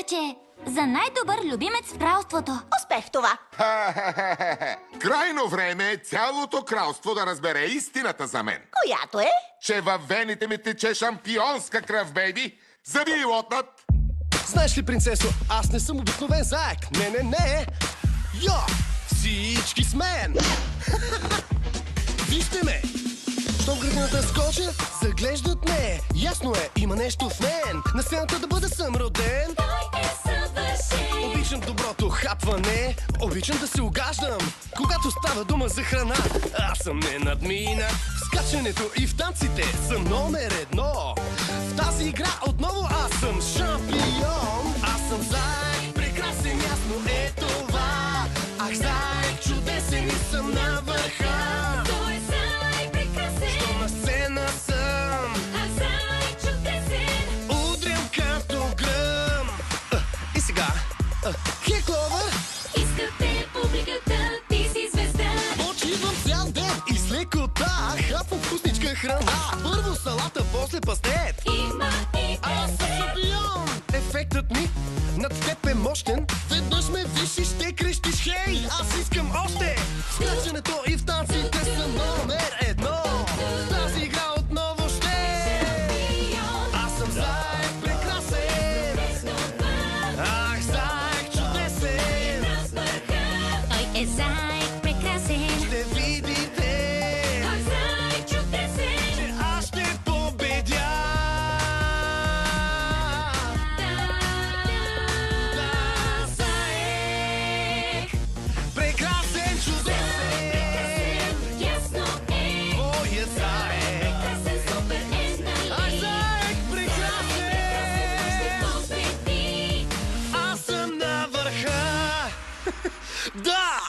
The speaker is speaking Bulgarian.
повече за най-добър любимец в кралството. Успех в това! Крайно време е цялото кралство да разбере истината за мен. Която е? Че във вените ми тече шампионска кръв, бейби. Забий лотнат! Знаеш ли, принцесо, аз не съм обикновен заек. Не. Йо! Всички с мен! Вижте ме! Щом градината скоча, заглеждат ме. Ясно е, има нещо в мен. На сцената да бъда съм роден. Той е съвършен. Обичам доброто хапване. Обичам да се угаждам. Когато става дума за храна, аз съм ненадминат. В скачането и в танците съм номер едно. В тази игра отново аз съм шампион. Аз съм заек, прекрасен, ясно е това. Ах, заек, чудесен и съм на върха. Той е заек прекрасен. Що на сцена съм, А заек чудесен. удрям като гръм. И сега, хей, Кловър, Искате публиката, ти си звезда. почивам цял ден и с лекота хапвам вкусничка храна. Първо салата, после пастет. Има и Аз съм шампион! Ефектът ми над теб е мощен. Веднъж ме виж и ще крещиш хей! Аз искам още! В скачането и в танците съм номер едно. В тази игра отново ще. Аз съм заек прекрасен. Ах, заек чудесен. Той е заек прекрасен. Ще видите, Той заек чудесен. че аз ще победя. Да, заек. Прекрасен, чудесен. Ясно е. Моя заек. Прекрасен, супер е, нали? Ах, заек прекрасен. Ще победи. Аз съм на върха. Да!